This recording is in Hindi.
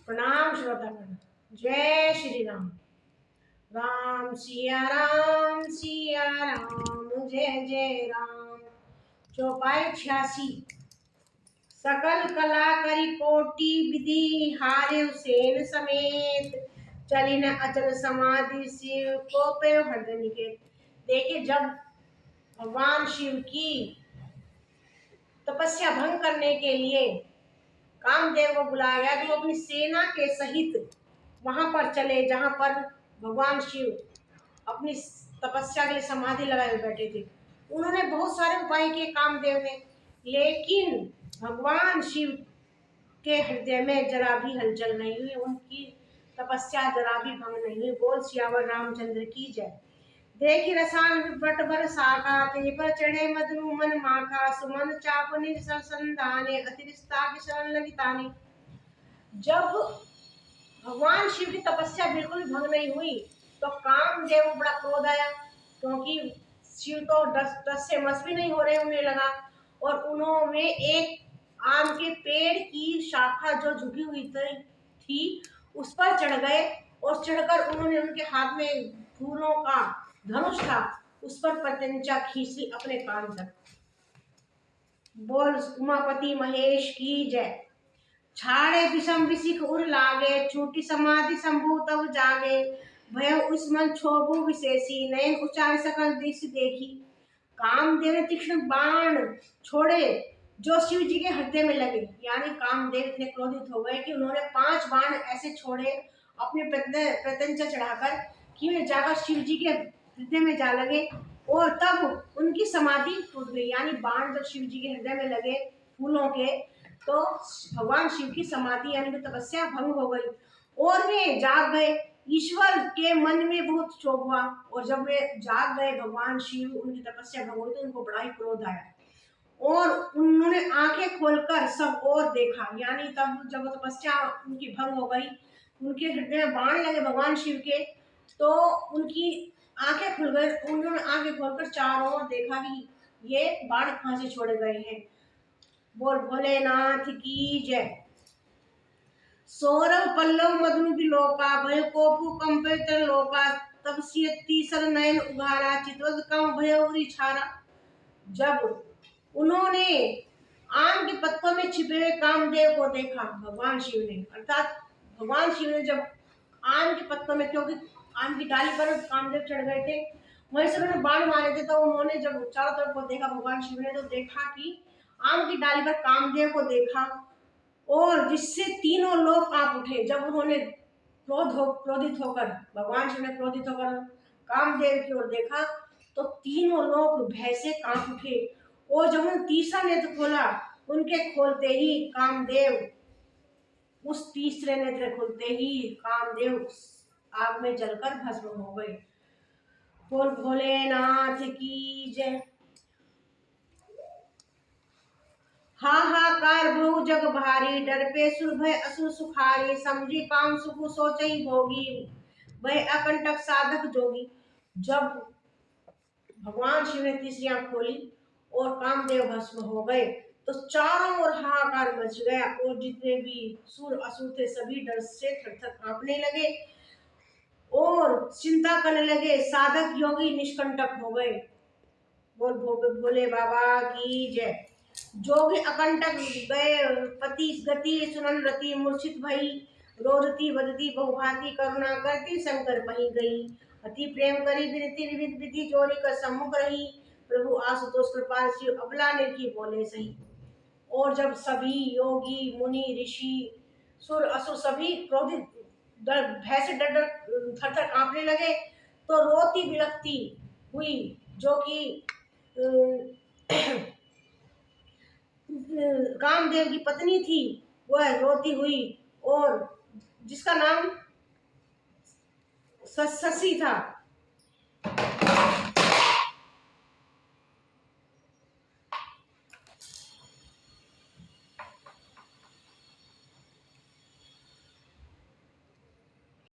प्रणाम श्रोतागण। जय श्री राम। राम सिया राम सिया राम, जय जय राम। चौपाई 86। सकल कला करी कोटि विधि, हारे हुसैन समेत। चली न अचल समाधि, शिव को पे हृदय निकेत। देखिए, जब भगवान शिव की तपस्या भंग करने के लिए कामदेव को बुलाया गया, तो वो अपनी सेना के सहित वहां पर चले जहां पर भगवान शिव अपनी तपस्या के लिए समाधि लगाए हुए बैठे थे। उन्होंने बहुत सारे उपाय किए कामदेव ने, लेकिन भगवान शिव के हृदय में जरा भी हलचल नहीं हुई, उनकी तपस्या जरा भी भंग नहीं हुई। बोल सियावर रामचंद्र की जय। देखी रसान विपट बर साका, ते पर चढ़े मधु मन माखा। सुमन चाप निरसल संधाने, अतिरिस्ता की शरण लगिताने। जब भगवान शिव की तपस्या बिल्कुल भंग नहीं हुई तो कामदेव को बड़ा क्रोध आया, क्योंकि शिव तो दस से मस भी नहीं हो रहे, उन्हें लगा। और उन्होंने एक आम के पेड़ की शाखा जो झुकी हुई थी उस पर चढ़ गए, और चढ़कर उन्होंने उनके हाथ में फूलों का धनुष था, उस पर प्रत्यंचा खींच ली अपने कान तक। बोल उमापति महेश की जय। छाड़े विषम विशिख उर लागे, छूटी समाधि शंभु तब जागे। भय उस्मन क्षोभु विशेषी, नयन उच्चार सकल दृश्य देखी। कामदेव ने तीक्ष्ण बाण छोड़े जो शिव जी के हृदय में लगे। यानी कामदेव इतने क्रोधित हो गए कि उन्होंने 5 बाण ऐसे छोड़े अपने प्रत्यंचा चढ़ाकर कि वे जाकर शिव जी के हृदय में जा लगे, और तब उनकी समाधि टूट गई। यानी बाण जब शिव जी के हृदय में लगे फूलों के, तो भगवान शिव की समाधि यानी कि तपस्या भंग हो गई और वे जाग गए। ईश्वर के मन में बहुत क्षोभ हुआ, और जब वे जाग गए भगवान शिव, उनकी तपस्या भंग हुई, तो उनको बड़ा ही क्रोध आया और उन्होंने आंखें खोलकर सब और देखा। यानी तब जब तपस्या उनकी भंग हो गई, उनके हृदय में बाण लगे भगवान शिव के, तो उनकी आंखें खुल गई। उन्होंने आंखें खोलकर चारों ओर देखा कि ये बाण कहाँ से छोड़े गए हैं। बोल भोलेनाथ की जय। सौरव पल्लव मधु विलोका, भय कोपु कंपित लोका। तब तीसर नयन उघारा, चितवद कम भय छारा। जब उन्होंने आम के पत्तों में छिपे हुए कामदेव को देखा, भगवान शिव ने, अर्थात भगवान शिव ने जब आम के पत्तों में, क्योंकि आम की डाली पर कामदेव चढ़ गए थे, वहीं से उन्होंने बाण मारे थे, तो उन्होंने जब चारों तरफ को देखा भगवान शिव ने, तो देखा कि आम की डाली पर कामदेव को देखा, और जिससे तीनों लोग कांप उठे। जब उन्होंने क्रोधित होकर, भगवान शिव ने क्रोधित होकर कामदेव की ओर देखा, तो तीनों लोग भय से कांप उठे। और जब उन्होंने तीसरा नेत्र खोला, उनके खोलते ही कामदेव, उस तीसरे नेत्र खोलते ही कामदेव आग में जलकर भस्म हो गए। बोल भोलेनाथ की जय। हाहाकार बहु जग भारी, डर पे सुर भय असुर सुखारी। समझी काम सुख सोचई भोगी, भय अकंटक साधक जोगी। जब भगवान शिव ने तीसरी आंख खोली और कामदेव भस्म हो गए, तो चारों ओर हाहाकार मच गया, और जितने भी सुर असुर थे सभी डर से थर-थर कांपने लगे और चिंता करने लगे। साधक योगी निष्कंटक हो गए। बोल भोले बाबा की जय। जोगी अकंटक गए, पति गति सुनन रति। मूर्छित भई रोदती बदती, बहुभांति करुणा करती, शंकर पही गई। अति प्रेम करी विनती, विविध विधि जोरी कर सम्मुख रही। प्रभु आशुतोष कृपाल शिव, अबला निर्की बोले सही। और जब सभी योगी मुनि ऋषि सुर असुर सभी क्रोधित भय से डर थर थर कांपने लगे, तो रोती बिलखती हुई, जो कि कामदेव की पत्नी थी, वह रोती हुई, और जिसका नाम शशि था,